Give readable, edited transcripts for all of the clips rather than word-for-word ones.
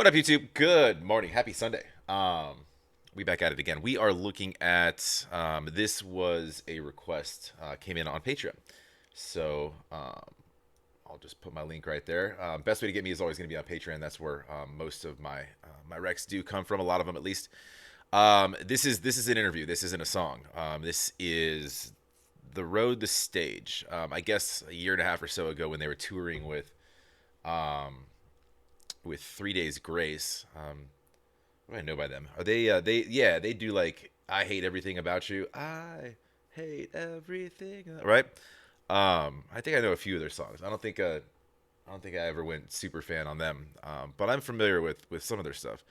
What up, YouTube? Good morning. Happy Sunday. We back at it again. We are looking at this was a request came in on Patreon, so I'll just put my link right there. Best way to get me is always going to be on Patreon. That's where most of my my recs do come from. A lot of them, at least. This is an interview. This isn't a song. This is The Road, the Stage. I guess a year and a half or so ago when they were touring with 3 Days Grace. What do I know by them? Are they do like I Hate Everything About You. I hate everything. Right? I think I know a few of their songs. I don't think I ever went super fan on them. But I'm familiar with some of their stuff.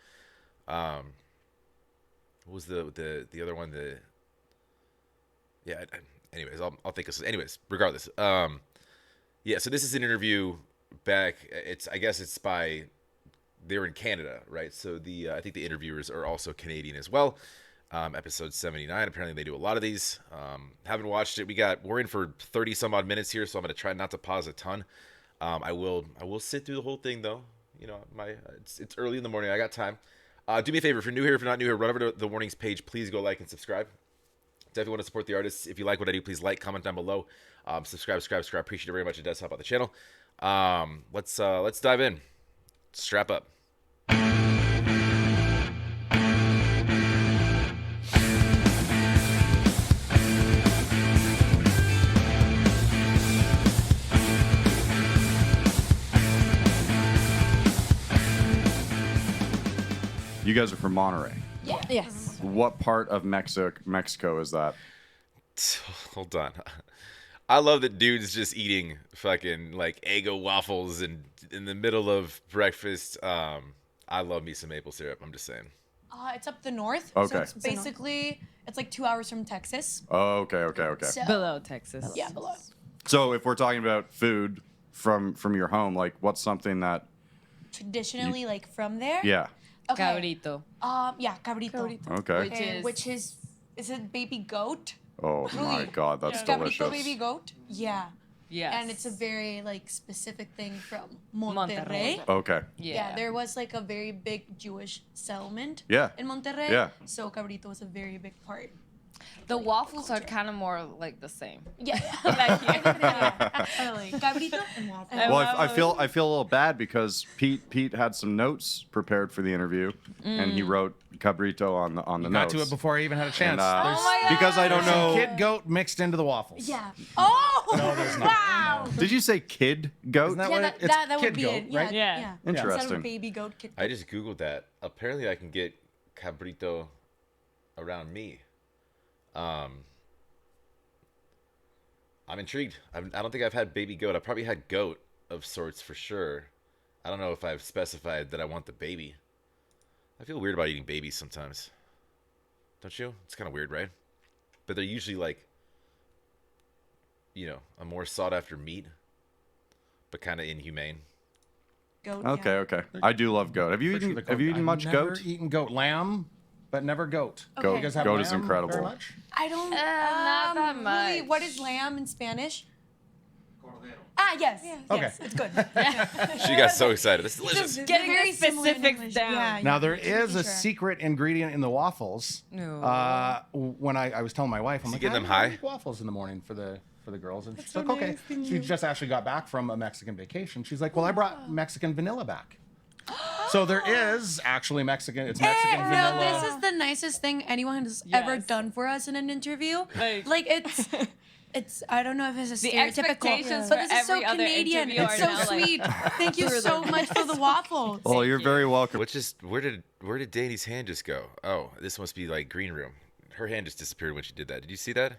What was the other one? Anyways, I'll think of. Anyways, regardless. Yeah. So this is an interview back. I guess it's by. They're in Canada, right? So I think the interviewers are also Canadian as well. Episode 79. Apparently they do a lot of these. Haven't watched it. We're in for 30 some odd minutes here, so I'm gonna try not to pause a ton. I will sit through the whole thing though. You know, it's early in the morning. I got time. Do me a favor, if you're new here, if you're not new here, run over to the warnings page. Please go like and subscribe. Definitely want to support the artists. If you like what I do, please like, comment down below. Subscribe. Appreciate it very much. It does help out the channel. Let's dive in. Strap up. You guys are from Monterey. Yeah. Yes. What part of Mexico is that? Hold on. I love that dude's just eating fucking like Eggo waffles and in the middle of breakfast. I love me some maple syrup. I'm just saying. It's up the north. Okay. So it's basically, it's like 2 hours from Texas. Oh, okay. So, Below Texas. yeah, below. So if we're talking about food from your home, like what's something that? Traditionally, like from there. Yeah. Okay. Cabrito. Yeah, cabrito. Okay. Which is it baby goat? Oh my Really? God, that's Cabrito delicious. baby goat? Yeah. Yes. And it's a very like specific thing from Monterrey. Monterrey. Okay. Yeah, there was like a very big Jewish settlement Yeah. in Monterrey. Yeah. So cabrito was a very big part. The waffles are kind of more like the same. Yeah. Like here. Totally. Cabrito and waffle. Well, I feel a little bad because Pete had some notes prepared for the interview, and he wrote cabrito on the Got notes. to it before I even had a And, chance. Oh my God. because I don't know. Kid goat mixed into the waffles. Yeah. Oh! No, there's not. Wow! Did you say kid goat? Isn't that Yeah, what that, it's that would kid be goat, it. Yeah, right? Yeah. yeah. Interesting. Instead of baby goat, kid I goat. just googled that. Apparently, I can get cabrito around me. I'm intrigued. I don't think I've had baby goat. I probably had goat of sorts for sure. I don't know if I've specified that I want the baby. I feel weird about eating babies sometimes. Don't you? It's kind of weird, right? But they're usually like, you know, a more sought after meat, but kind of inhumane. Goat, Okay, yeah. okay. I do love goat. Have you Picture eaten the Have you goat. eaten I've much never goat? eaten goat. Lamb, but never goat. Goat- You guys have goat is lamb incredible. very much? I don't. not that Really, much. what is lamb in Spanish? Ah, yes. Okay. Yes, it's good. She got so excited. This is delicious. Getting Very the similar in specifics English. down. Yeah, Now yeah, there just is making a sure. secret ingredient in the waffles. No. When I was telling my wife, I'm he like, getting them I high? make waffles in the morning for the girls, and she's so like, okay. nice, thank She you. just actually got back from a Mexican vacation. She's like, well, I brought Mexican vanilla back. So there is actually Mexican. It's Mexican vanilla. No, this is the nicest thing anyone has ever Yes. done for us in an interview. Like- It's I don't know if it's a The stereotypical, expectations but for this is so every other Canadian. interview It's are so now, like, sweet. Thank you through so the much for the waffles. Well, you're very welcome. Where did Danny's hand just go? Oh, this must be like green room. Her hand just disappeared when she did that. Did you see that?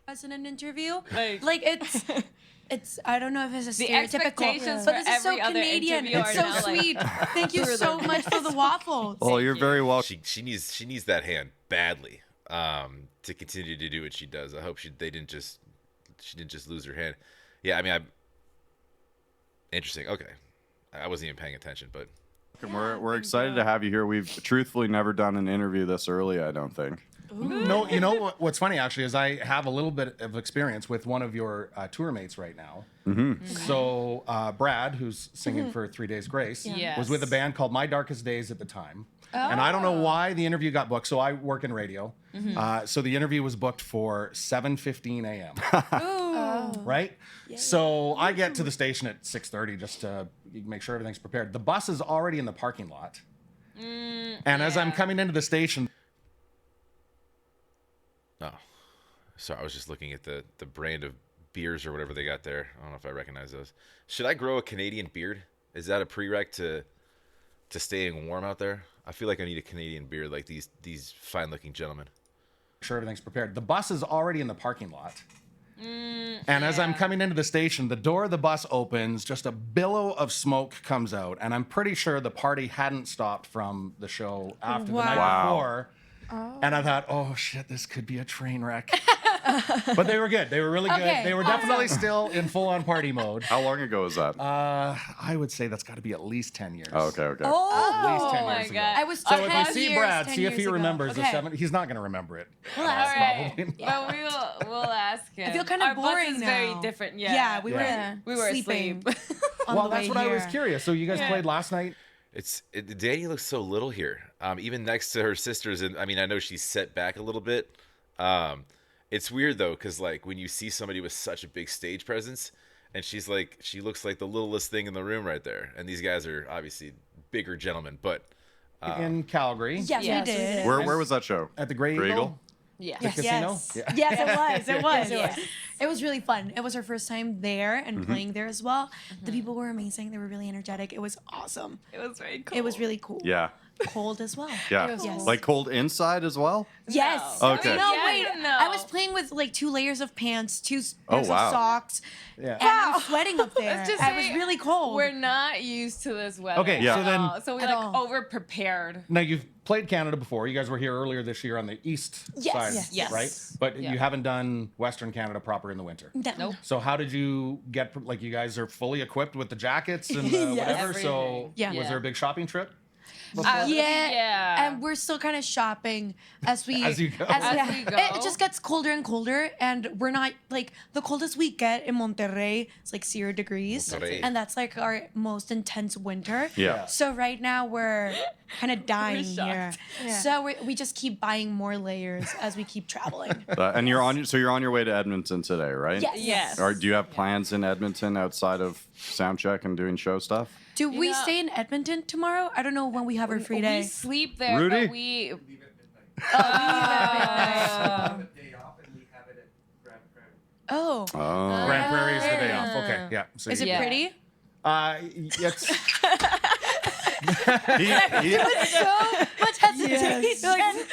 Us in an interview, Like- it's I don't know if it's a The stereotypical, expectations but for this is so every other Canadian. interview It's are so now, like, sweet. Thank you through so the much for the waffles. Well, you're very welcome. She needs that hand badly to continue to do what she does. I hope she didn't just lose her hand. Yeah, I mean, interesting. Okay, I wasn't even paying attention, but We're excited to have you here. We've truthfully never done an interview this early, I don't think. No, you know what's funny actually is I have a little bit of experience with one of your tour mates right now. So Brad, who's singing for 3 Days Grace, Yes. was with a band called My Darkest Days at the time. And I don't know why the interview got booked. So I work in radio. So the interview was booked for 7:15 a.m. Right? So I get to the station at 6:30 just to make sure everything's prepared. The bus is already in the parking lot. And as I'm coming into the station, Oh, sorry. I was just looking at the brand of beers or whatever they got there. I don't know if I recognize those. Should I grow a Canadian beard? Is that a prereq to staying warm out there? I feel like I need a Canadian beard like these fine-looking gentlemen. sure everything's prepared. The bus is already in the parking lot. And as I'm coming into the station, the door of the bus opens, just a billow of smoke comes out, and I'm pretty sure the party hadn't stopped from the show after the night Wow. before. And I thought, oh shit, this could be a train wreck. But they were good. They were really good. Okay, They were definitely still in full-on party mode. How long ago was that? I would say that's got to be at least 10 years. Oh, okay. At least 10 my years ago. God. I was So if 10 you see years, Brad, 10 see if he years ago. remembers the Okay. 7. He's not going to remember it. All right, Probably but we'll ask him. I feel kind of Our bus boring is now. very different. Yeah, Yeah, we Yeah. were we were sleeping. asleep. on Well, the that's way what I was here. curious. So you guys Yeah. played last night? Danny looks so little here. Even next to her sisters, and I mean, I know she's set back a little bit. It's weird though, because like when you see somebody with such a big stage presence, and she looks like the littlest thing in the room right there. And these guys are obviously bigger gentlemen, but In Calgary? Yes, Yes, we we did. did. Where was that show? At the Grey Grey Eagle? Eagle? Yeah. The casino? Yes. Yeah. Yes, it was. It was. Yes. It was really fun. It was our first time there and playing there as well. The people were amazing. They were really energetic. It was awesome. It was very cool. It was really cool. Yeah. Cold as well. Yeah. was Yes. Like cold inside as well? Yes. No. Okay. No, Yeah, wait. no. I was playing with like 2 layers of pants, 2 Oh, pairs wow. of socks, Yeah. and I was sweating up there. Let's just I was say really cold. We're not used to this weather. Okay, Yeah. so then So we At like all. over prepared. now you've played Canada before. You guys were here earlier this year on the east Yes. side, Yes. Yes. right? But Yeah. you haven't done Western Canada proper in the winter. No. Nope. So how did you get, like, you guys are fully equipped with the jackets and Yes. whatever, so Everything. Yeah. was there a big shopping trip? Yeah. Yeah. And we're still kind of shopping as we As you go. As we go. It just gets colder and colder, and we're not like the coldest we get in Monterrey. It's like 0 degrees, Monterrey. and that's like our most intense winter. Yeah. So right now we're kind of dying shocked. here. So we just keep buying more layers as we keep traveling. And you're on your way to Edmonton today, right? Yes. Yes. Or do you have plans in Edmonton outside of sound check and doing show stuff? Do we know- stay in Edmonton tomorrow? I don't know when we have our free We day. sleep there, Rudy? but we. Oh, Oh. Grand Prairie is the day off. Okay, yeah. So is it Yeah. pretty? It's So much hesitation.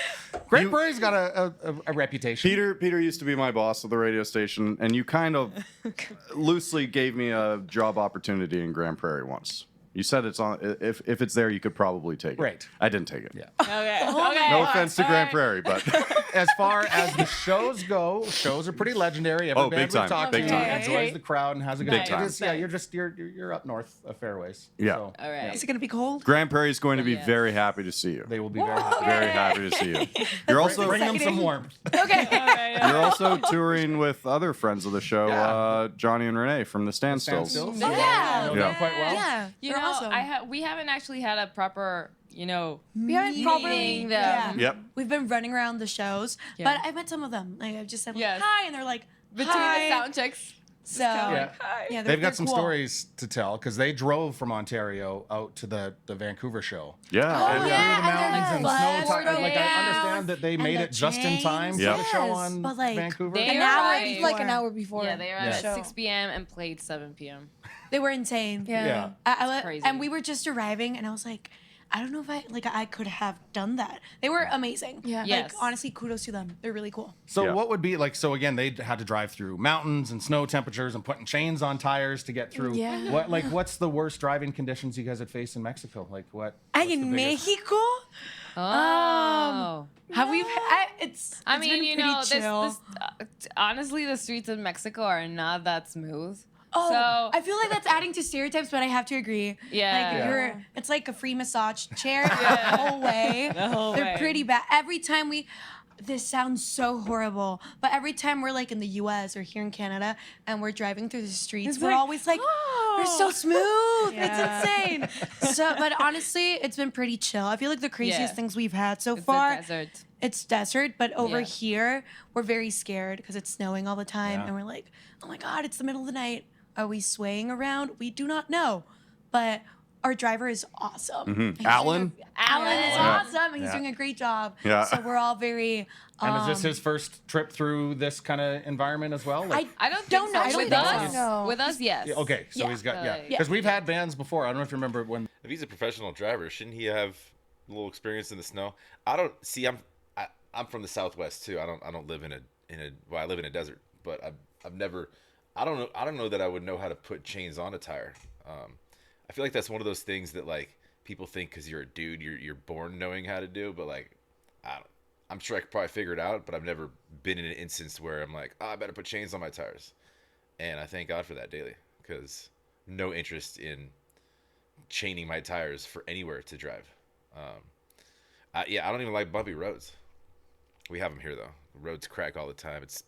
Great Prairie's got a reputation. Peter used to be my boss at the radio station, and you kind of loosely gave me a job opportunity in Grand Prairie once. You said it's on. If it's there, you could probably take it. Right. I didn't take it. Yeah. Okay. Okay. No offense to Grand Prairie, but As far as the shows go, shows are pretty legendary. Every Oh, band big we've time, talked big to time. enjoys the crowd and has a good Big time. time. It is, yeah, you're up north a fair ways. Yeah. So, All right. Is it gonna be cold? Grand Prairie is going to be Yes. very happy to see you. they will be very happy. Very happy to see you. You're also Bring them some warmth. Okay. you're also touring with other friends of the show, Yeah. Johnny and Renee from the Standstills. Standstills. Oh, yeah. Know Yeah. them quite well. Yeah. You they're know, awesome. we haven't actually had a proper, We haven't meeting properly. them. Yeah. Yep. We've been running around the shows, Yeah. but I met some of them. Like I've just said like, Yes. hi, and they're like between hi. the sound checks. So Yeah. yeah, They've they're got some cool. stories to tell because they drove from Ontario out to the Vancouver show. Yeah. Oh, and- Through yeah. the mountains and and they're snow. floating Like I down. understand that they And made the it just in time for Yeah. the show Yes, on but, like, Vancouver. They An hour arrived before. Like an hour before. Yeah, they arrived Yeah. at So- 6 p.m. and played 7 p.m. They were insane. Yeah. crazy. And we were just arriving, and I was like, I don't know if I could have done that. They were amazing. Yeah. Like Yes. honestly, kudos to them. They're really cool. So Yeah. what would be like? So again, they had to drive through mountains and snow temperatures and putting chains on tires to get through. Yeah. What's the worst driving conditions you guys had faced in Mexico? Like what? I what's the in biggest- Mexico. Oh. Have we? It's. I it's mean, been you pretty know, chill. honestly, the streets of Mexico are not that smooth. Oh, So- I feel like that's adding to stereotypes, but I have to agree. Yeah. Like Yeah. it's like a free massage chair the whole way. The whole They're way. pretty bad. Every time we, this sounds so horrible, but every time we're like in the U.S. or here in Canada and we're driving through the streets, we're like, always like, they're so smooth. It's insane. So, but honestly, it's been pretty chill. I feel like the craziest things we've had so It's far. the desert. It's desert, but over Yeah. here, we're very scared because it's snowing all the time. Yeah. And we're like, oh my God, it's the middle of the night. Are we swaying around? We do not know. But our driver is awesome. He's Alan? doing Alan is Yeah. awesome. He's Yeah. doing a great job. Yeah. So we're all very. And is this his first trip through this kind of environment as well? Like, I don't Don't think know. so. I don't With think us, so. No. with us, yes. okay, so Yeah. he's got Yeah. because we've had bands before. I don't know if you remember when. If he's a professional driver, shouldn't he have a little experience in the snow? I don't see. I'm from the Southwest too. I don't live in a well, I live in a desert, but I've never. I don't know that I would know how to put chains on a tire. I feel like that's one of those things that like people think because you're a dude, you're born knowing how to do. But like, I'm sure I could probably figure it out. But I've never been in an instance where I'm like, I better put chains on my tires. And I thank God for that daily because no interest in chaining my tires for anywhere to drive. Yeah, I don't even like bumpy roads. We have them here though. The roads crack all the time. It's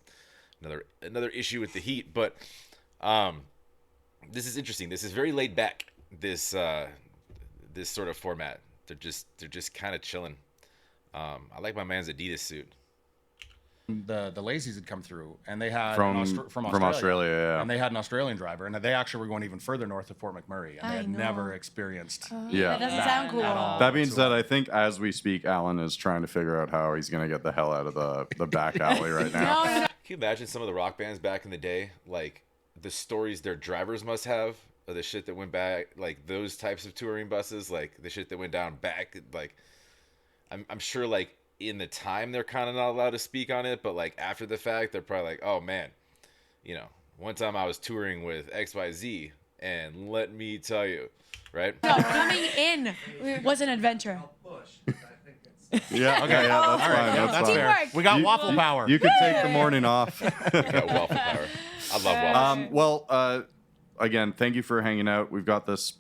another issue with the heat, but this is interesting. This is very laid back. This sort of format. They're just kind of chilling. I like my man's Adidas suit. The Lazies had come through, and they had From Australia, yeah. and they had an Australian driver, and they actually were going even further north of Fort McMurray, and they I had know. never exexperienced. Yeah. That doesn't sound cool. at all. That being said, I think as we speak, Alan is trying to figure out how he's going to get the hell out of the back alley right now. Can you imagine some of the rock bands back in the day, like the stories their drivers must have, or the shit that went back, like those types of touring buses, like the shit that went down back, like I'm sure like in the time they're kind of not allowed to speak on it, but like after the fact, they're probably like, oh man, you know, one time I was touring with XYZ, and let me tell you, right? No, coming in was an adventure. Yeah, okay, yeah, that's All right, fine. yeah, That's that's fine. fair. Teamwork. We got waffle power. You can take the morning off. Got waffle power. I love waffles. Again, thank you for hanging out. We've got this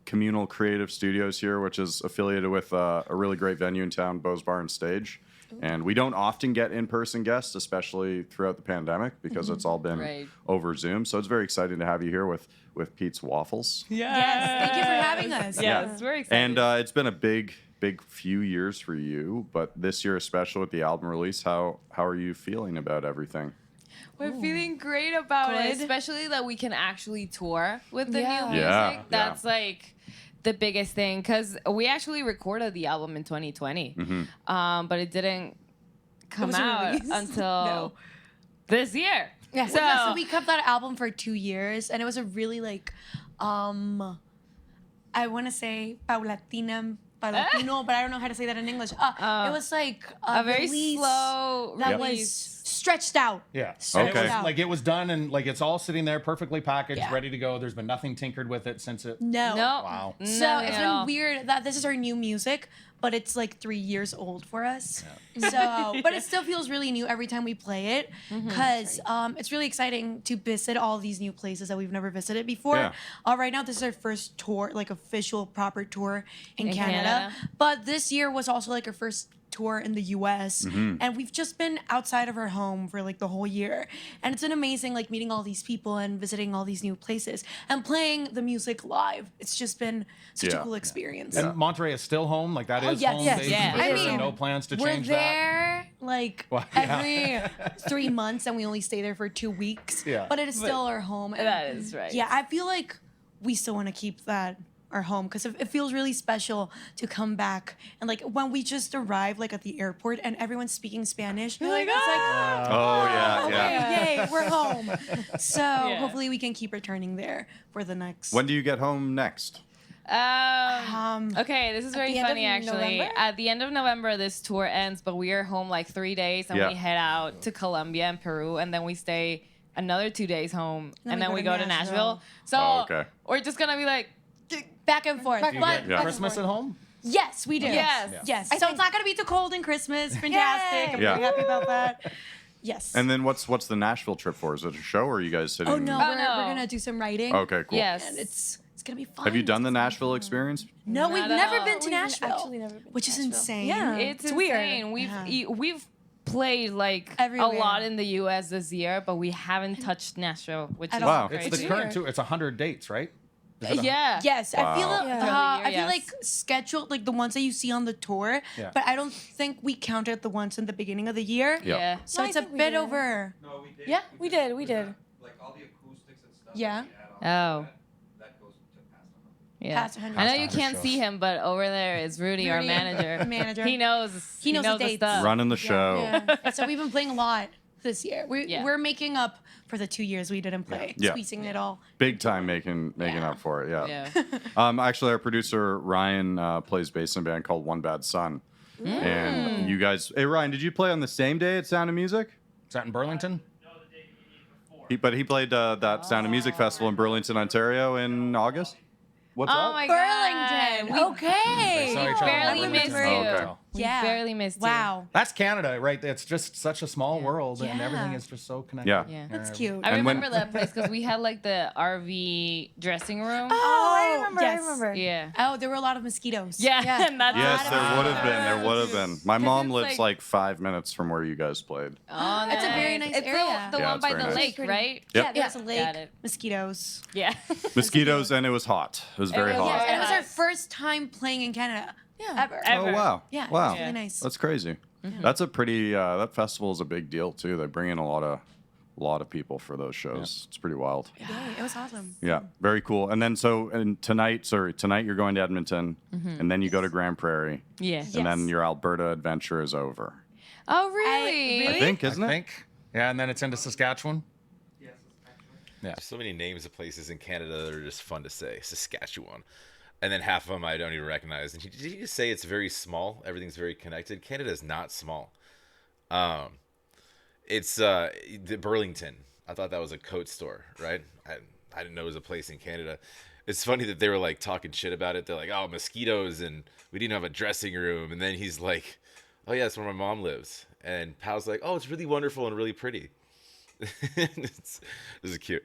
Communal Creative Studios here, which is affiliated with a really great venue in town, Beau's Bar and Stage. And we don't often get in-person guests, especially throughout the pandemic, because it's all been Right. over Zoom. So it's very exciting to have you here with Pete's Waffles. Yes. Thank you for having us. Yes, very excited. And it's been a big few years for you, but this year especially with the album release, how are you feeling about everything? We're feeling great about it, Good. especially that we can actually tour with the Yeah. new music. Yeah, That's like the biggest thing, because we actually recorded the album in 2020, but it didn't come wasn't out released. until No. this year. Yeah. So, So we kept that album for 2 years, and it was a really like, I want to say Paulatino, but I don't know how to say that in English. It was like a very release slow that release. was stretched out. Yeah. Stretched Okay. out. Like it was done, and like it's all sitting there perfectly packaged, Yeah. ready to go. There's been nothing tinkered with it since it. No. Wow. So Nothing it's at been all. weird that this is our new music, but it's like 3 years old for us. So, but it still feels really new every time we play it, because it's really exciting to visit all these new places that we've never visited before. Yeah. Right now, this is our first tour, like official proper tour in Canada. Canada. But this year was also like our first tour in the US, and we've just been outside of our home for like the whole year, and it's been amazing, like meeting all these people and visiting all these new places and playing the music live. It's just been such a Yeah. cool experience. And Monterey is still home. Like that is yes, home. yes. base Yeah. for I sure, mean, and no plans to We're change that. there like Well, yeah. every 3 months, and we only stay there for 2 weeks. Yeah. But it is still our home. And That is right. yeah, I feel like we still want to keep that our home, because it feels really special to come back, and like when we just arrive like at the airport and everyone's speaking Spanish, you're like, it's like, Oh yeah, okay, yeah. yay, we're home. So hopefully we can keep returning there for the next. When do you get home next? Okay, this is very the end of funny actually. November? At the end of November, this tour ends, but we are home like 3 days, and Yeah. we head out to Colombia and Peru, and then we stay another 2 days home, and then we go to Nashville. So Oh, okay. we're just gonna be like, back and forth. Do you But get Christmas at home? yes, we do. Yes. Yes. So it's not gonna be too cold in Christmas. Fantastic. I'm Yeah. really happy about that. Yes. And then what's the Nashville trip for? Is it a show or are you guys sitting? oh no, Oh, we're no. gonna do some writing. Okay, cool. yes. And it's gonna be fun. Have you done the It's gonna be Nashville fun. experience? No, we've Not at never all. been to We've Nashville. actually never been to which is Nashville. insane. Yeah. It's It's weird. insane. We've played like Everywhere. a lot in the U.S. this year, but we haven't touched Nashville, which At is all. It's crazy. the current tour. It's 100 dates, right? Is it a- Yeah. Yes, I feel Wow. I feel Yes. like scheduled like the ones that you see on the tour, Yeah. but I don't think we counted the ones in the beginning of the year. Yeah. Yeah. So No, I it's a think we bit did. over. No, we did. Yeah, we did. We did. Like all the acoustics and stuff. Yeah. That we add on Oh. to that goes to past 100. Yeah. Past 100. I know Past you 100 can't shows. see him, but over there is Rudy, our Rudy, manager. manager. He knows. He knows the the dates. stuff. Running the show. Yeah. And so we've been playing a lot this year. Yeah. We're making up for the 2 years we didn't play, Yeah. squeezing it all. Big time making Yeah. up for it. Yeah. Yeah. Actually, our producer Ryan plays bass in a band called One Bad Son. And you guys, hey Ryan, did you play on the same day at Sound of Music? Is that in Burlington? But he played that Sound of Music festival in Burlington, Ontario in August. What's Oh up? my Burlington. God. Okay. They saw each other in barely Burlington. missed remember you. Oh, okay. We Yeah. barely missed you. Wow. That's Canada, right? It's just such a small world, and Yeah. everything is just so connected. Yeah. Yeah. That's cute. I And when- remember that place because we had like the RV dressing room. Oh, I remember. yes. I remember. Yeah. Oh, there were a lot of mosquitoes. Yeah. Yeah. And that's Yes, Lot there of would have been. There would have been. My mom it's lives like- like 5 minutes from where you guys played. Oh, It's a very nice It's area. the Yeah, one it's by very the nice. lake, Pretty. right? Yep. Yeah, there's a Got lake, it. mosquitoes. Yeah. Mosquitoes, and it was hot. It was very was- hot. Yes, and it was our Yes. first time playing in Canada. Yeah. Ever. Ever. Oh wow! Yeah, Wow, it's really nice. That's crazy. That's a pretty. That festival is a big deal too. They bring in a lot of people for those shows. It's pretty wild. Yeah, it was awesome. Yeah, very cool. And then tonight you're going to Edmonton, and then you go to Grand Prairie, Yeah. Yes. and then your Alberta adventure is over. Oh, really? I think, isn't I it? think. Yeah, and then it's into Saskatchewan. Yes, it's actually. Yeah. So many names of places in Canada that are just fun to say. Saskatchewan. And then half of them I don't even recognize. And did you just say it's very small? Everything's very connected. Canada is not small. It's the Burlington. I thought that was a coat store, right? I didn't know it was a place in Canada. It's funny that they were like talking shit about it. They're like, oh, mosquitoes, and we didn't have a dressing room. And then he's like, oh yeah, that's where my mom lives. And Pal's like, oh, it's really wonderful and really pretty. This is cute.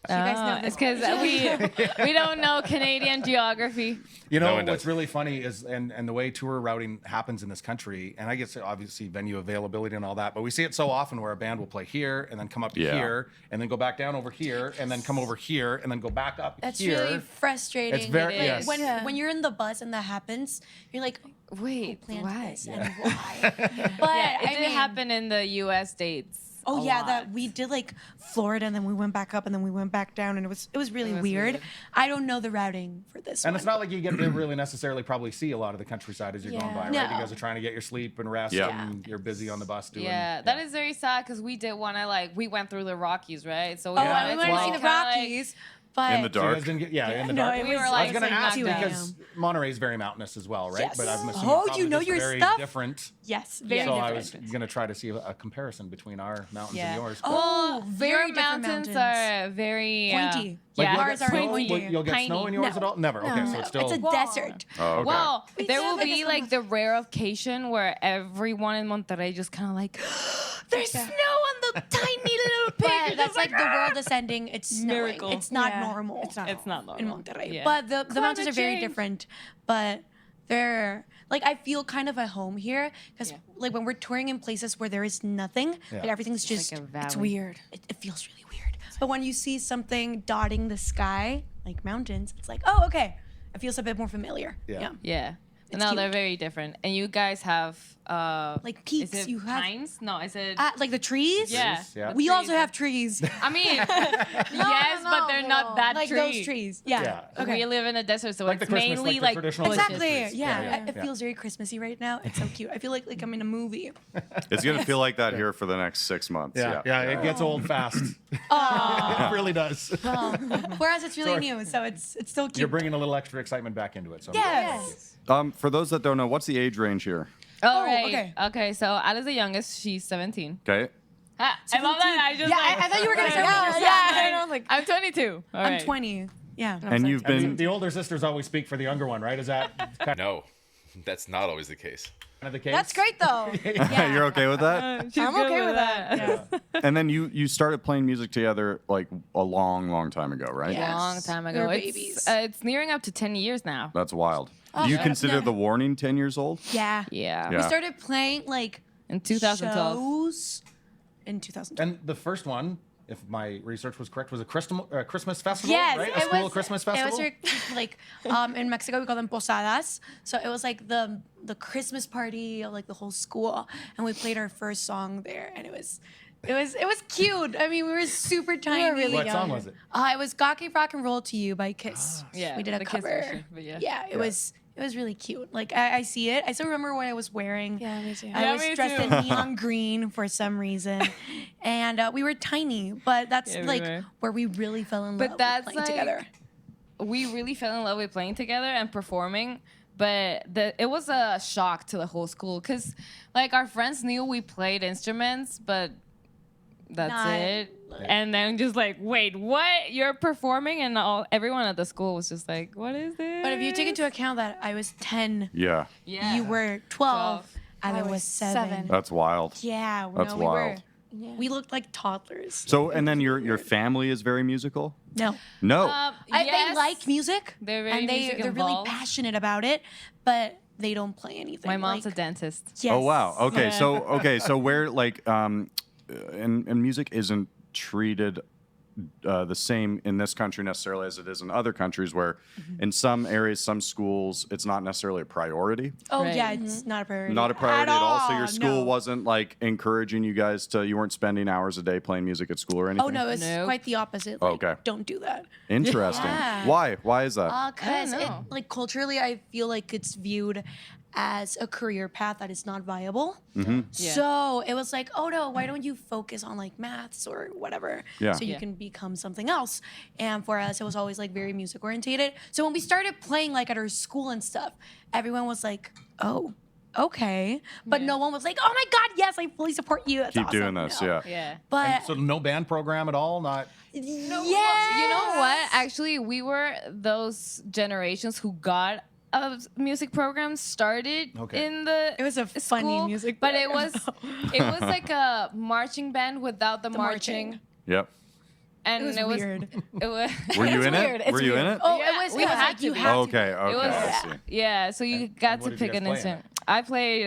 You guys know It's this. because we don't know Canadian geography. You No know one does. what's really funny is, and the way tour routing happens in this country, and I guess obviously venue availability and all that, but we see it so often where a band will play here and then come up to Yeah. here and then go back down over here and then come over here and then go back up That's here. really frustrating. It's very- Like, yes. when you're in the bus and that happens, you're like, Wait, planned why? this and why? But Yeah, it I did mean, happen in the U.S. states. Oh a yeah, lot. that we did like Florida and then we went back up and then we went back down and it was really was weird. weird. I don't know the routing for this And one. it's not like you get to really necessarily probably see a lot of the countryside as you're going Yeah. by, right? No. You guys are trying to get your sleep and rest, Yeah. and you're busy on the bus doing. Yeah, that is very sad because we did want to we went through the Rockies, right? So we Oh, Yeah, I that's wanted to see wild. the Rockies, but In the So you dark. guys didn't get, in the No, dark. it We were was I like was going to ask 2 because a.m. Monterey's very mountainous as well, right? Yes. But I'm assuming Oh, probably you know just your very stuff? different. Yes, very So different. I was going to try to see a comparison between our mountains Yeah. and yours. Oh, very your different mountains mountains. are very Pointy. Like, yeah, you'll ours get are snow, pointy. You'll get snow in yours No. at all? Never. Okay, so it's still. It's a desert. Oh, okay. Well, We there do will like be a like the rare occasion where everyone in Monterrey just kind of like, there's snow on the tiny little pig. But You're that's just like the world ascending. It's snowing. Miracle. It's not Yeah. normal. It's not It's not in normal. Monterrey. Yeah. But the mountains are very change. different. But they're like I feel kind of at home here because Yeah. like when we're touring in places where there is nothing, Yeah. like everything's It's just like a it's valley. weird. It feels really weird. But when you see something dotting the sky, like mountains, it's like oh okay, it feels a bit more familiar. Yeah. Yeah. It's No, cute. they're very different. And you guys have Like peaks, is it you have pines? No, is it like the trees. yeah. Yeah. We trees. also have trees, I mean, yes, but they're not that like tree. those trees. Yeah. Yeah. Okay. We live in a desert, so Like the it's Christmas, mainly like the like traditional bushes. Exactly. trees. Yeah. Yeah, It yeah. feels very Christmassy right now. It's so cute. I feel like I'm in a movie. It's gonna feel like that here for the next 6 months. Yeah, it gets old fast. Aw. It really does. Whereas it's really Sorry. new, so it's still cute. You're bringing a little extra excitement back into it. So I'm Yes. For those that don't know, what's the age range here? All Oh, right. okay. Okay. So Alice the youngest. She's 17. Okay. Ah, I love that. I just Yeah, like, I thought you were gonna say Yeah, older. yeah, I know, like I'm 22. All I'm right. 20. Yeah. And you've I mean, been the older sisters always speak for the younger one, right? Is that kind No, that's not always the case. of the case? that's great though. Yeah. you're okay with that? She's I'm good okay with that. Yeah. And then you started playing music together like a long time ago, right? Yeah. Long time ago. We're It's, babies. it's nearing up to 10 years now. That's wild. Do you yeah. consider Yeah. the Warning 10 years old? Yeah. Yeah. Yeah. We started playing like In 2012. shows in 2012. And the first one, if my research was correct, was a Christmas festival, Yes, right? A it school was Christmas It festival. was like in Mexico we call them posadas. So it was like the Christmas party of like the whole school, and we played our first song there, and it was cute. I mean, we were super tiny. really What young. song was it? It was "God Gave Rock and Roll to You" by Kiss. Yeah, we did a the Kiss cover. version, but yeah. It was really cute. Like I see it. I still remember what I was wearing. Yeah, me too. I Yeah, was me dressed too. in neon green for some reason, and we were tiny. But that's Yeah, we like were. where we really fell in But love that's with playing like- together. We really fell in love with playing together and performing. But it was a shock to the whole school because, like, our friends knew we played instruments, but that's Not, it. like- And then just like, wait, what? You're performing? And everyone at the school was just like, what is this? But if you take into account that I was 10, Yeah, yeah. you were 12, 12. and I I was was 7. seven. that's wild. Yeah, That's no, we were. wild. We looked like toddlers. So, and then your family is very musical? No, No. They yes. like music. They're very and music they're really involved. passionate about it, but they don't play anything. My mom's like, a dentist. Yes. Oh wow. Okay. Yeah. So where like and music isn't treated the same in this country necessarily as it is in other countries where in some areas, some schools, it's not necessarily a priority. Oh Right. yeah, it's not a priority. Not a priority at all. So your school no. wasn't like encouraging you guys to, you weren't spending hours a day playing music at school or anything? Oh no, it's Nope. quite the opposite. Like, Okay. Don't do that. Interesting. Yeah. Why? Why is that? Cause I it, don't know. like culturally, I feel like it's viewed as a career path that is not viable. Mm-hmm. Yeah. So it was like, oh no, why don't you focus on like maths or whatever, Yeah. so you Yeah. can become something else? And for us, it was always like very music orientated. So when we started playing like at our school and stuff, everyone was like, oh, okay, but no one was like, oh my god, yes, I fully support you. That's Keep awesome. doing this. No. Yeah. Yeah. But So no band program at all? Not. yeah, You know what? Actually, we were those generations who got a music program started Okay. in the It was a funny school, music but it program, was like a marching band without the marching. marching. Yep. And It was weird. It was Were you in weird. it? It's Were you in weird. it? Oh, Yeah, it was. we It was had like to you be. had to. Okay. Okay. It was I see. yeah, so you got what to did you pick guys an play instrument. I played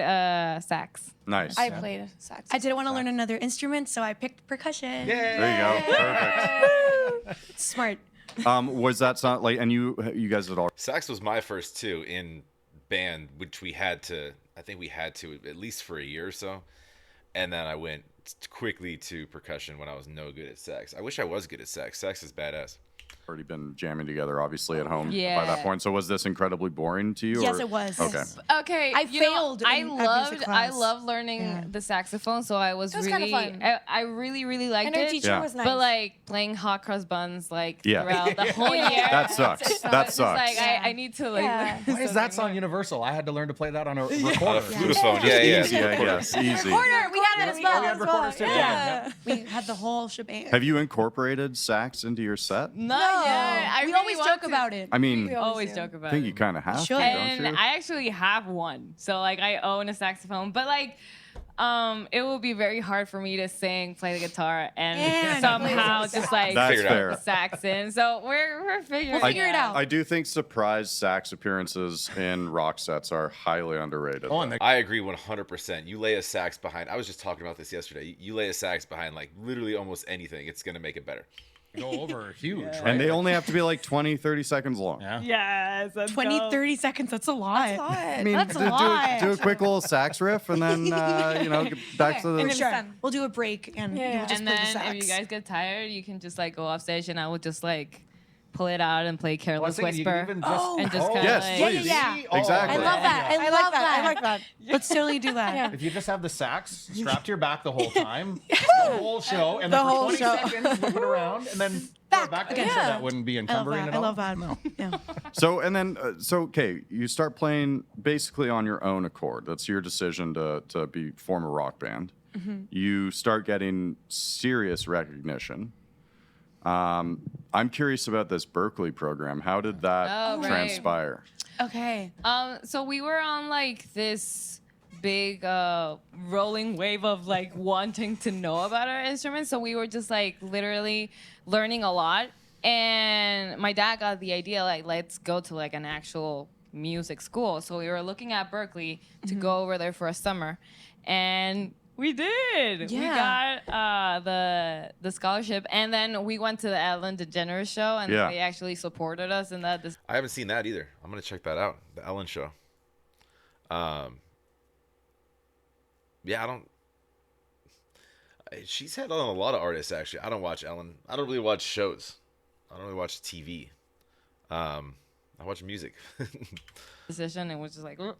sax. Nice. I played sax. I didn't want to learn another instrument, so I picked percussion. There you go. Perfect. Smart. Was that not like, and you guys had all Sax was my first too in band, which I think we had to at least for a year or so. And then I went quickly to percussion when I was no good at sax. I wish I was good at sax. Sax is badass. already been jamming together, obviously, at home by Yeah. that point. So was this incredibly boring to you? Yes, or- it was. Okay. Okay, I you know, failed I in- at music loved. I class. love learning Yeah. the saxophone, so I was It was kinda really. fun. I really, really liked And our it. teacher Yeah. was nice. But like playing hot cross buns like Yeah. throughout the whole year. That sucks. So That it's just sucks. like I need to like. Yeah. learn Why is that something song more. universal? I had to learn to play that on a recorder. On a flutophone, yeah. Easy, I guess. Easy. Recorder, we had it as Oh, well. we had recorders too. Yeah. We had the whole shebang. Have you incorporated sax into your set? Not yet. I we really always want joke to. about it. I mean, We I Always do. joke about think it. you kind of have to, should. don't And you? I actually have one. So like I own a saxophone, but like it will be very hard for me to sing, play the guitar, and And somehow play the just like That's Figure it out. fair. the sax in. So we're figuring We'll figure it out. I do think surprise sax appearances in rock sets are highly underrated. Oh, and the I agree 100%. You lay a sax behind. I was just talking about this yesterday. You lay a sax behind like literally almost anything. It's gonna make it better. go over huge, right? And they only have to be like 20, 30 seconds long. Yeah. Yes. 20, 30 seconds, that's a lot. I mean, That's a do a lot. quick little sax riff and then, get back to the... And Sure. then we'll do a break and Yeah. you will just And play the then sax. if you guys get tired, you can just like go off stage, and I will just like pull it out and play Well, I was Careless thinking you Whisper. could even just, And just kinda Yes, like- Yeah, please. yeah, Oh, Exactly. I love that. I, I love like that. that. I like that. Let's totally do that. Yeah. If you just have the sax strapped to your back the whole time, the whole show, and The then for whole 20 show. seconds, whip it around, and then back again. again. So that wouldn't be I love encumbering that. at I all. love that. No. Yeah. So, and then, okay, you start playing basically on your own accord. That's your decision to form a rock band. Mm-hmm. You start getting serious recognition. I'm curious about this Berkeley program. How did that Oh, right. transpire? Okay. So we were on like this big rolling wave of like wanting to know about our instruments. So we were just like literally learning a lot. And my dad got the idea like let's go to like an actual music school. So we were looking at Berkeley to go over there for a summer, and we did. We got the scholarship, and then we went to the Ellen DeGeneres show, and they actually supported us in that. I haven't seen that either. I'm gonna check that out. The Ellen show. Yeah, I don't. She's had on a lot of artists actually. I don't watch Ellen. I don't really watch shows. I don't really watch TV. I watch music. Decision, and was just like, "Ugh."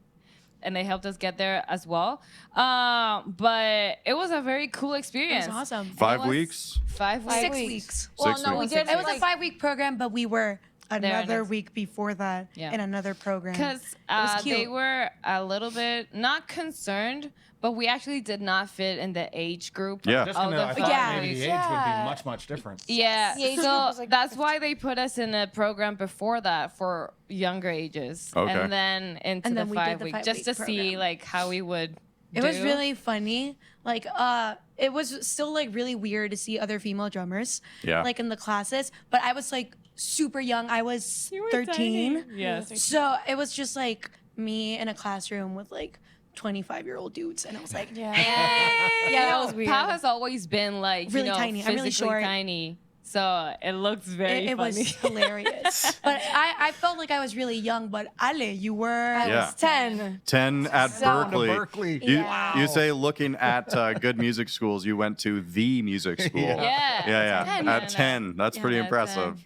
And they helped us get there as well. But it was a very cool experience. It was awesome. 5 weeks. 5 weeks. 6 weeks. Well, 6 no, we weeks. did. It was a 5-week program, but we were another next- week before that Yeah. in another program. Because was cute. they were a little bit not concerned, but we actually did not fit in the age group. Yeah. Just of gonna, the I thought Yeah. maybe the age would Yeah. be much, much different. Yeah, The age group so was like that's 15. why they put us in a program before that for younger ages, Okay. and then into And the then we did 5 the week, 5 just week to see program. like how we would. It was do. really funny. Like, it was still like really weird to see other female drummers, Yeah. like in the classes. But I was like super young. I was You were 13. tiny. Yes. So it was just like me in a classroom with like 25-year-old dudes, and I was like, Yeah. Yeah, that was weird. Pau has always been like Really you know, tiny. I'm really physically short. tiny, so it looks very it funny. was hilarious. But I felt like I was really young. But Ale, you were. I Yeah. was 10. 10 at Down to Berkeley. Berkeley. You, Yeah. you say looking at good music schools, you went to the music school. Yeah. Yeah. 10. At 10. That's pretty At impressive. 10.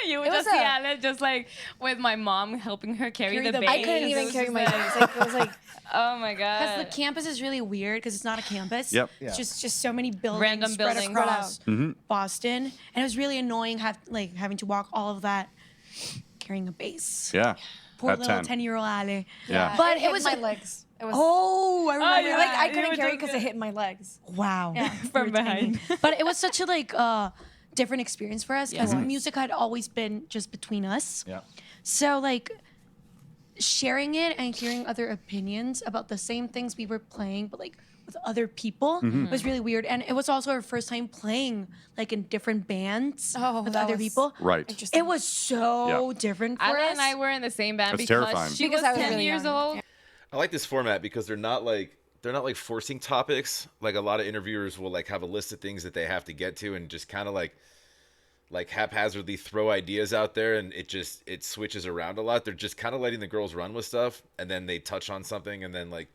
You would It was just see a- Ale just like with my mom helping her carry Carry the the baby. I couldn't It even was carry just my like- bags. Like, it was like, Oh my Because the god. campus is really weird because it's not a campus. Yep. Yeah. It's just so many buildings Random spread buildings. across Mhm. Boston, and it was really annoying having to walk all of that carrying a bass. Yeah. Poor At little 10. 10-year-old Ale. Yeah. But it it hit was my legs. It was Oh, I remember. yeah. like I You couldn't were carry just- because it hit my legs. Wow. Yeah. From You were tiny. behind. But it was such a different experience for us because Yeah. music had always been just between us. Yeah. So like sharing it and hearing other opinions about the same things we were playing, but like with other people was really weird. And it was also our first time playing like in different bands Oh, with that other was- people. Right. Interesting. It was so Yeah. different for Ale us. and I were in the same band That's because terrifying. she Because was I was 10 really years young. old. I like this format because they're not like forcing topics. Like a lot of interviewers will like have a list of things that they have to get to and just kind of like haphazardly throw ideas out there, and it switches around a lot. They're just kind of letting the girls run with stuff, and then they touch on something, and then like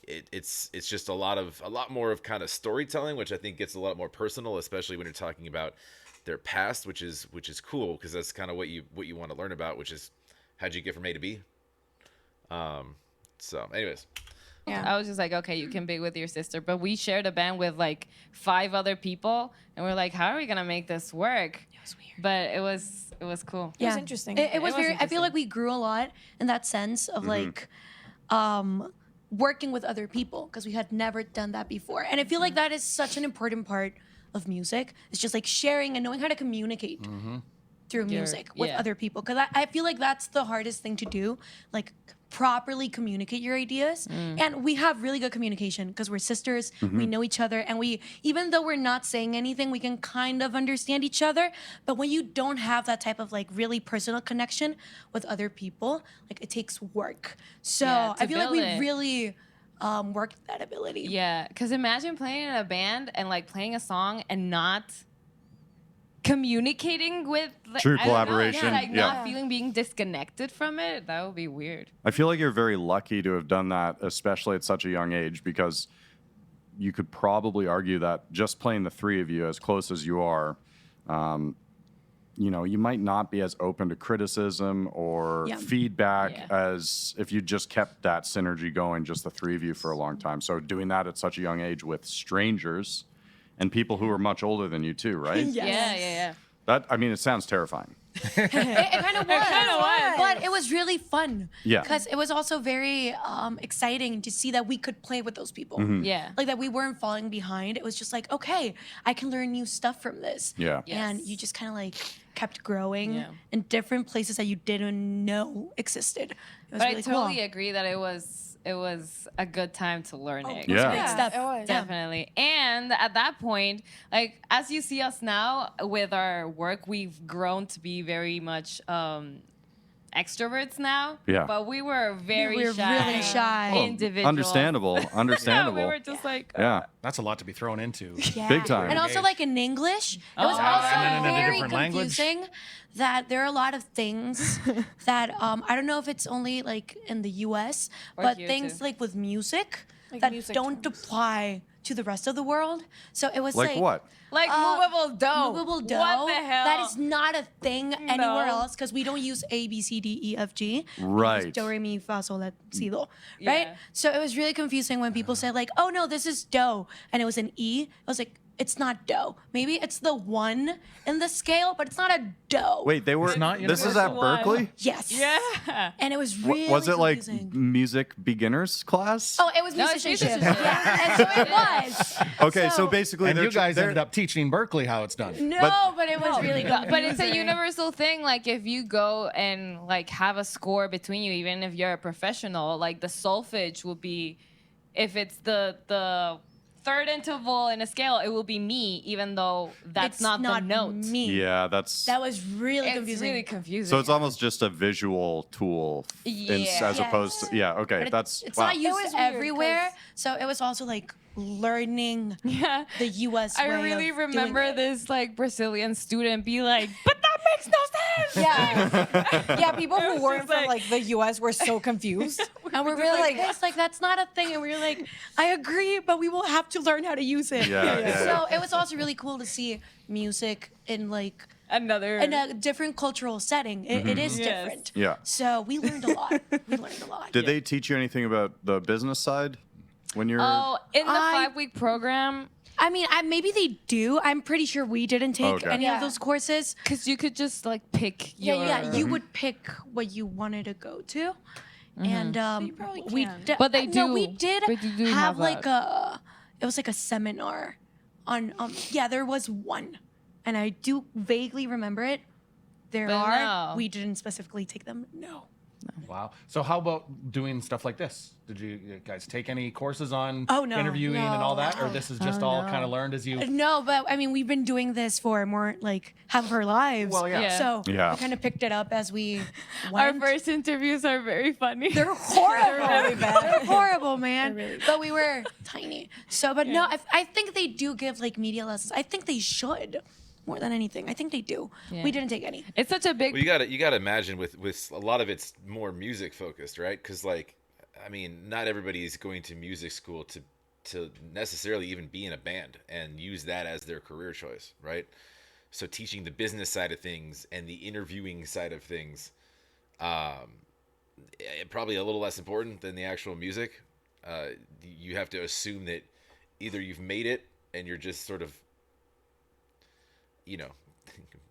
it's just a lot more of kind of storytelling, which I think gets a lot more personal, especially when you're talking about their past, which is cool because that's kind of what you want to learn about, which is how'd you get from A to B. So anyways, Yeah. I was just like, okay, you can be with your sister, but we shared a band with like 5 other people, and we're like, how are we gonna make this work? It was weird, but it was cool. It was interesting. It was was very. I feel like interesting. we grew a lot in that sense of like, working with other people because we had never done that before, and I feel like that is such an important part of music. It's just like sharing and knowing how to communicate through music with yeah. other people because I feel like that's the hardest thing to do, like properly communicate your ideas. And we have really good communication because we're sisters, we know each other, and we, even though we're not saying anything, we can kind of understand each other. But when you don't have that type of like really personal connection with other people, like it takes work. So Yeah, to I feel like we build it. really worked that ability. Yeah, because imagine playing in a band and like playing a song and not communicating with like, True I don't know, collaboration, like yeah. not feeling being disconnected from it. That would be weird. I feel like you're very lucky to have done that, especially at such a young age, because you could probably argue that just playing the 3 of you as close as you are, you might not be as open to criticism or Yeah. feedback Yeah. as if you just kept that synergy going, just the 3 of you for a long time. So doing that at such a young age with strangers and people who are much older than you too, right? Yes. Yeah. It sounds terrifying. It kind of was. kinda was. But it was really fun. Yeah. Because it was also very exciting to see that we could play with those people. Yeah. Like that we weren't falling behind. It was just like, okay, I can learn new stuff from this. Yeah. And Yes. you just kind of like kept growing Yeah. in different places that you didn't know existed. It was But really I totally cool. agree that it was a good time to learn it. It was a Yeah. big Yeah, step. it was. Yeah. Definitely. And at that point, like as you see us now with our work, we've grown to be very much extroverts now. Yeah. But we were very We were shy. really shy. Oh, Individuals. Understandable. Yeah, Understandable. we were just like, Yeah. That's a lot to be thrown into. Yeah. Big time. And also like in English, it was Oh. also And in a very different language. confusing that there are a lot of things that I don't know if it's only like in the US, Or but here, things too. like with music Like that music don't terms. apply to the rest of the world. So it was Like what? like movable dough. movable dough. What the hell? That is not a thing anywhere No. else because we don't use A, B, C, D, E, F, G. We Right. use do, re, mi, fa, sol, la, si, do. Yeah. Right? So it was really confusing when people said like, oh no, this is do. And it was an E. I was like, it's not do. Maybe it's the one in the scale, but it's not a do. Wait, they were. not This is at universal Berkeley. one. Yes. Yeah. And it was W- really was it like confusing. music beginners class? Oh, it was No, it's musicianship. musicianship. Yeah, and so it was. Okay, so basically, And they're you guys they're- ended up teaching Berkeley how it's done. No, but it was really good. But it's a universal thing. Like if you go and like have a score between you, even if you're a professional, like the solfege will be, if it's the third interval in a scale, it will be me, even though that's It's not the note. me. Yeah, that's. That was really It's confusing. really confusing. So it's almost just a visual tool, as Yeah. opposed to okay. But That's it's wow. not used was weird, everywhere. 'cause- So it was also like learning yeah. the U.S. I way really of doing remember it. this like Brazilian student be like, but that makes no sense. Yeah. Yeah, people It who was weren't just from like- like the US were so confused. And we're really like, this, like that's not a thing. And we were like, I agree, but we will have to learn how to use it. Yeah. So it was also really cool to see music in like Another. in a different cultural setting. It is Yes. different. Yeah. So we learned a lot. We learned a lot. Did they teach you anything about the business side when you're? Oh, in the I- 5-week program, I mean, maybe they do. I'm pretty sure we didn't take Okay. any Yeah. of those courses. because you could just like pick Yeah, your. yeah. You would pick what you wanted to go to, and you probably we can. did. But they No, we do. did But they do have have like that. it was like a seminar on. Yeah, there was one, and I do vaguely remember it. There But are. no. We didn't specifically take them. No. Wow. So how about doing stuff like this? Did you guys take any courses on Oh, no. interviewing and all that, or No. this is just Oh, all no. kind of learned as you? No, but I mean, we've been doing this for more like half of our lives. Well, yeah. Yeah. So Yeah. we kind of picked it up as we Our went. first interviews are very funny. They're horrible. really bad. They're horrible, man. They're really But we were tiny. So, but no, I think they do give like media lessons. I think they should more than anything. I think they do. Yeah. We didn't take any. It's such a big. Well, you gotta imagine with a lot of it's more music focused, right? Because like, I mean, not everybody is going to music school to necessarily even be in a band and use that as their career choice, right? So teaching the business side of things and the interviewing side of things, probably a little less important than the actual music. You have to assume that either you've made it and you're just sort of,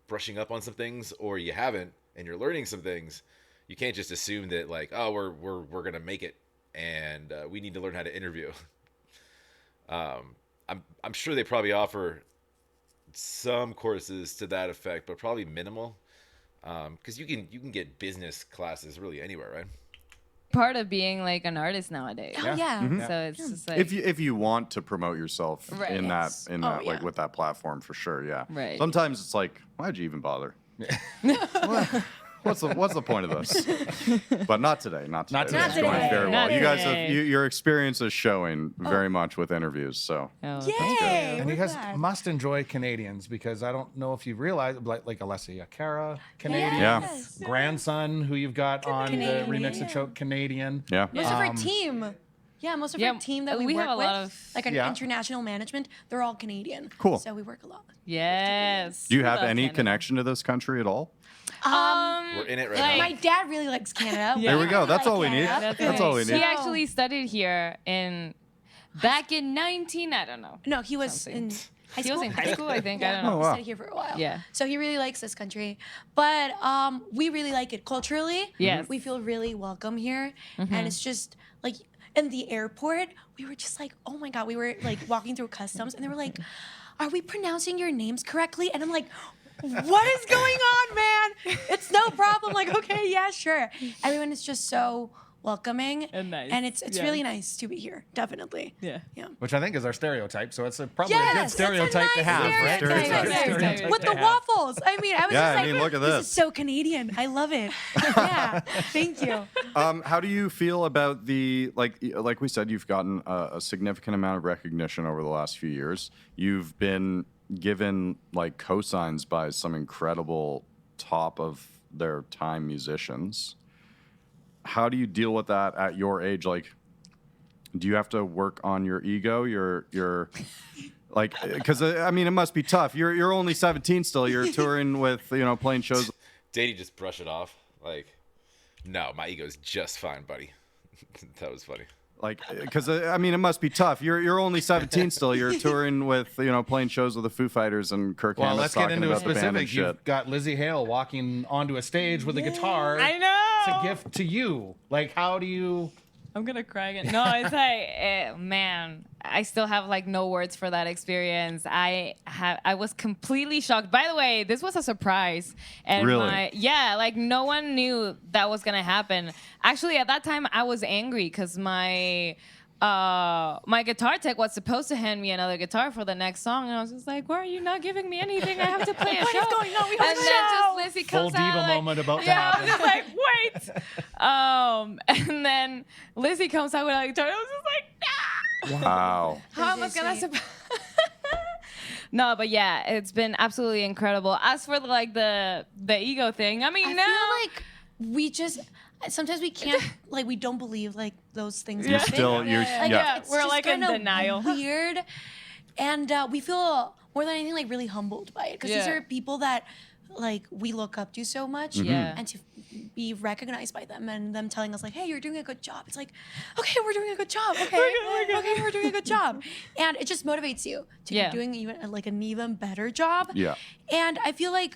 brushing up on some things, or you haven't and you're learning some things. You can't just assume that like, oh, we're gonna make it and we need to learn how to interview. I'm sure they probably offer some courses to that effect, but probably minimal, because you can get business classes really anywhere, right? part of being like an artist nowadays. Oh yeah. Mm-hmm. So it's just like If you want to promote yourself Right. in Yes. that Oh, like yeah. with that platform for sure, yeah. Right. Sometimes it's like, why'd you even bother? What's the point of this? But not today. Not today. Not This is today. going very well. Not You guys today. have your experience is showing very much with interviews. So Oh, Yay! And you we're guys glad. must enjoy Canadians, because I don't know if you realize, like Alessia Cara, Canadian, Yes. grandson who you've got on Canadian. the Remix of Choke, Canadian. yeah. Most of our team. Yeah, most of Yeah, our team that we we work have a with, lot of- like an Yeah. international management, they're all Canadian. Cool. So we work a lot. yes. Do you have Love any Canada. connection to this country at all? We're in it right now. My dad really likes Canada. Yeah. There we go. That's like all we need. Canada. That's all we He need. actually studied here back in 19. I don't know. No, he was Something. in high He school. was in high school, I think. I Yeah. don't know. Oh, He wow. stayed here for a while. Yeah. So he really likes this country, but we really like it culturally. Yes. We feel really welcome here, and it's just like in the airport, we were just like, oh my god, we were like walking through customs, and they were like, "Are we pronouncing your names correctly?" And I'm like, "What is going on, man? It's no problem." Like, okay, yeah, sure. Everyone is just so welcoming, And nice. and it's Yeah. really nice to be here. Definitely. Yeah. Yeah. Which I think is our stereotype. So it's probably a Yes, good that's a stereotype to nice have, right? stereotype. It's a good stereotype With to the have. waffles. I mean, I was Yeah, just I like, mean, look at this this. is so Canadian. I love it. Yeah. Thank you. How do you feel about the like we said, you've gotten a significant amount of recognition over the last few years. You've been given like cosigns by some incredible top of their time musicians. How do you deal with that at your age? Like, do you have to work on your ego? Your like, because I mean, it must be tough. You're only 17 still. You're touring with playing shows. Did he just brush it off? Like, no, my ego's just fine, buddy. That was funny. Like, because I mean, it must be tough. You're only 17 still. You're touring with playing shows with the Foo Fighters and Kirk Well, Hammett let's get talking into a about the band and specific. shit. You've got Lizzie Hale walking onto a stage with a guitar. I know. It's a gift to you. Like, how do you? I'm gonna cry again. No, it's like, man, I still have like no words for that experience. I was completely shocked. By the way, this was a surprise, and Really? like no one knew that was gonna happen. Actually, at that time, I was angry because my guitar tech was supposed to hand me another guitar for the next song, and I was just like, "Why are you not giving me anything? I have to play a What show." is going on? We have And a then show. just Lizzie Full comes out, diva like, moment about to yeah, happen. I was just like, wait. And then Lizzie comes out with a guitar. I was just like, nah. Wow. How am I gonna surprise? No, but yeah, it's been absolutely incredible. As for like the ego thing, I mean, I no. feel like we just sometimes we can't like we don't believe like those things. You're happen. still Like, yeah. it's We're, just like, in kinda denial. Weird, and we feel more than anything like really humbled by it because these Yeah. are people that like we look up to so much, Yeah. and to be recognized by them and them telling us like, "Hey, you're doing a good job." It's like, "Okay, we're doing a good job. Okay, okay, we're doing a good job," and it just motivates you to Yeah. be doing even like an even better job. Yeah. And I feel like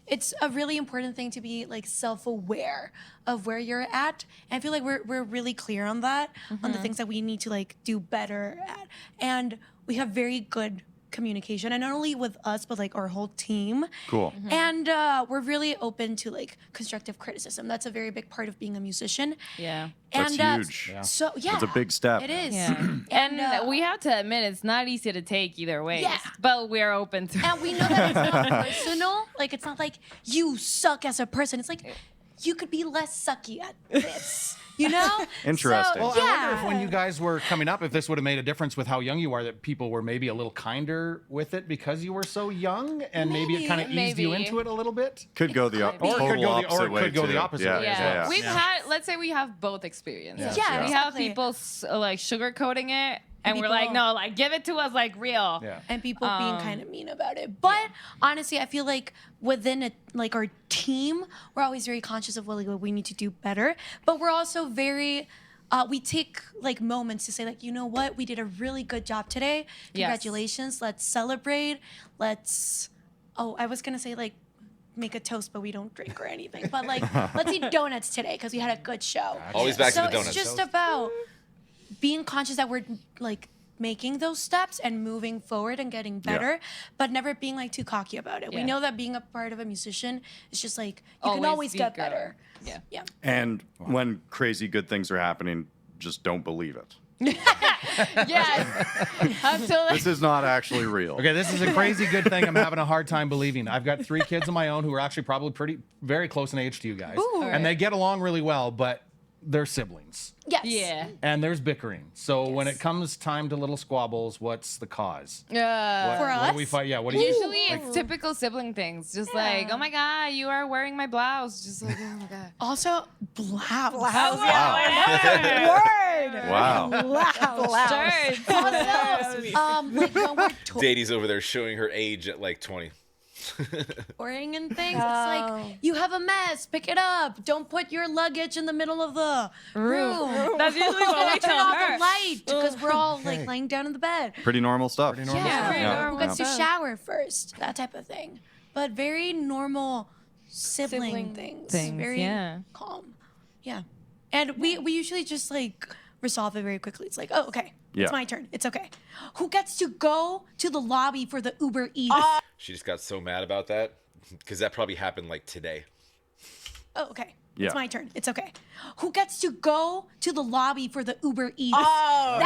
it's a really important thing to be like self-aware of where you're at. And I feel like we're really clear on that, on the things that we need to like do better at. And we have very good communication, and not only with us, but like our whole team. Cool. And we're really open to like constructive criticism. That's a very big part of being a musician. Yeah. That's And huge. Yeah. so yeah, It's a big step. It is. Yeah. And we have to admit, it's not easy to take either way. Yeah. But we're open to And we know that it's not personal. Like, it's not like you suck as a person. It's like you could be less sucky at this, you know? Interesting. Well, So, I wonder if yeah. when you guys were coming up, if this would have made a difference with how young you are, that people were maybe a little kinder with it because you were so young, and maybe it kind of eased you Maybe. into it a little bit. Could go the Or it could total go the- or opposite it way could go the too. opposite Yeah, way yeah, as well. yeah. We've had, let's say we have both experiences. Yeah, We have exactly. people like sugarcoating it, and we're like, people- no, like give it to us like real. Yeah. And people being kind of mean about it. But honestly, I feel like within it, like our team, we're always very conscious of what we need to do better. But we're also very, we take like moments to say like, you know what, we did a really good job today. Congratulations. Let's celebrate. I was gonna say like make a toast, but we don't drink or anything. But like, let's eat donuts today because we had a good show. Always back So to the donuts. it's just about being conscious that we're like making those steps and moving forward and getting better, but never being like too cocky about it. We Yeah. know that being a part of a musician is just like you can Always always be get good. better. Yeah. Yeah. And when crazy good things are happening, just don't believe it. Yes. Until This is not actually real. Okay, this is a crazy good thing I'm having a hard time believing. I've got 3 kids of my own who are actually probably very close in age to you guys. Ooh. And they get along really well, but they're siblings. Yes. yeah. And there's bickering. So when Yes. it comes time to little squabbles, what's the cause? For What do we us? fight? Yeah, what do you Usually it's typical sibling things. Just like, oh my God, you are wearing my blouse. Just like, oh my God. Also, blouse. Wow. Shirts. Like when we're Daddy's over there showing her age at like 20. touring and things, it's like you have a mess, pick it up. Don't put your luggage in the middle of the room. That's usually what we Turn tell off her. the light because we're all like laying down in the bed. Pretty normal stuff. Pretty normal Yeah, stuff. Yeah. who gets to Yeah. shower first, that type of thing. But very normal sibling things. Very yeah. calm. Yeah. And we usually just like resolve it very quickly. It's like, oh, okay. Yeah. It's my turn. It's okay. Who gets to go to the lobby for the Uber Eats? She just got so mad about that because that probably happened like today. Oh, okay. Yeah. It's my turn. It's okay. Who gets to go to the lobby for the Uber Eats? Oh,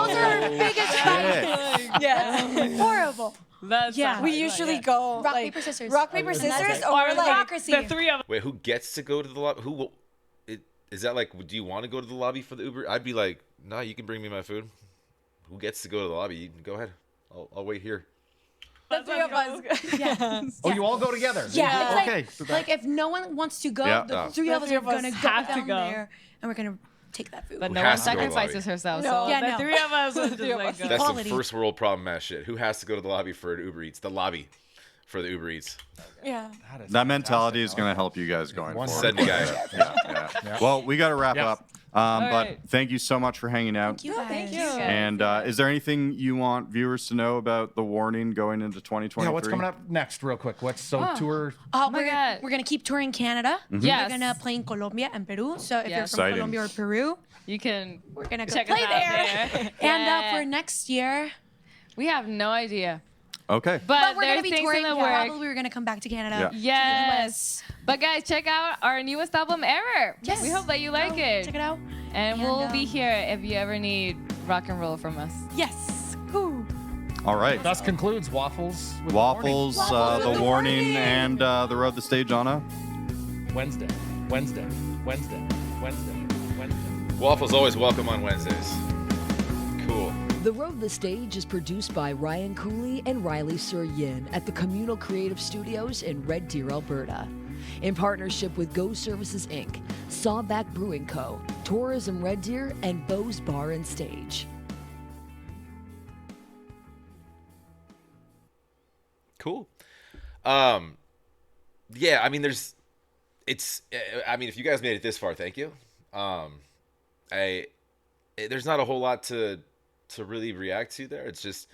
Those are our biggest fights. yeah. Horrible. That's Yeah. We usually go Rock, like, paper, scissors. Rock, paper, And that's scissors, it. or Or like democracy. the three of Wait, who gets to go to the lobby? Is that like? Do you want to go to the lobby for the Uber? I'd be like, nah, you can bring me my food. Who gets to go to the lobby? You can go ahead. I'll wait here. the three of us. Yeah. Oh, you all go together. Yeah, it's Okay. like if no one wants to go, Yeah. the three of us are gonna go have to down go. there, and we're gonna take that food. But Who no one has to go to the sacrifices lobby? herself. No. So Yeah, the no. three of us would just Three of like us. go. That's Equality. some first world problem ass shit. Who has to go to the lobby for an Uber Eats? The lobby for the Uber Eats. Yeah. That mentality is going to help you guys going forward. Send the guy. Yeah. Well, we got to wrap Yeah. up. But right. thank you so much for hanging out. Thank you No, guys. thank you. And is there anything you want viewers to know about the warning going into 2023? Yeah, what's coming up next, real quick? Tour? my God. We're gonna keep touring Canada. Yes. We're gonna play in Colombia and Peru. So if you're Yes. from Exciting. Colombia or Peru, You can we're gonna go check play us out there. there. And Yeah. for next year, We have no idea. Okay. but we're there's gonna be things touring. in the works. Probably we're gonna come back to Canada. Yeah. Yes. But guys, check out our newest album ever. Yes. We hope that you like it. Check it out. And And, we'll be um, here if you ever need rock and roll from us. Yes. Woo. All right. Thus concludes Waffles with Waffles, Waffles with the the warning, warning. and the road the stage on a. Wednesday. Waffles always welcome on Wednesdays. Cool. The Road the Stage is produced by Ryan Cooley and Riley Sur-Yin at the Communal Creative Studios in Red Deer, Alberta. In partnership with Go Services Inc., Sawback Brewing Co., Tourism Red Deer, and Bo's Bar and Stage. Cool. Yeah, I mean, there's if you guys made it this far, thank you. There's not a whole lot to really react to there. It's just,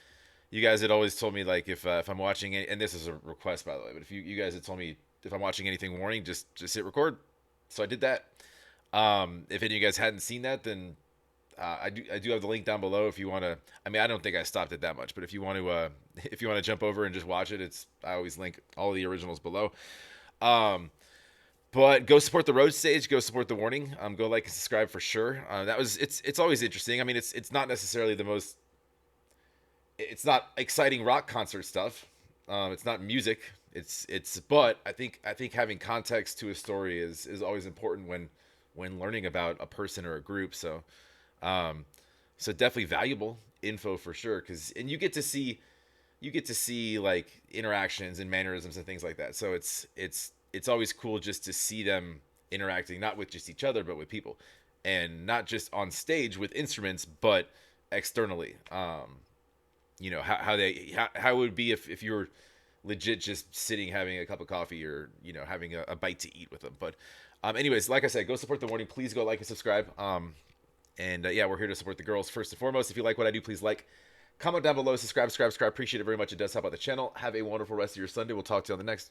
you guys had always told me, like, if I'm watching it, and this is a request, by the way, but if you guys had told me if I'm watching anything warning, just hit record. So I did that. If any of you guys hadn't seen that, then I do have the link down below if you want to. I mean, I don't think I stopped it that much, but if you want to jump over and just watch it, I always link all the originals below. But go support the road stage. Go support the warning. Go like and subscribe for sure. It's always interesting. I mean, it's not necessarily the most. It's not exciting rock concert stuff. It's not music. But I think having context to a story is always important when learning about a person or a group. So definitely valuable info for sure. And you get to see like interactions and mannerisms and things like that. So it's always cool just to see them interacting, not with just each other, but with people, and not just on stage with instruments, but externally. How it would be if you were legit just sitting having a cup of coffee or having a bite to eat with them. But anyways, like I said, go support the warning. Please go like and subscribe. We're here to support the girls first and foremost. If you like what I do, please like, comment down below, subscribe. Appreciate it very much. It does help out the channel. Have a wonderful rest of your Sunday. We'll talk to you on the next.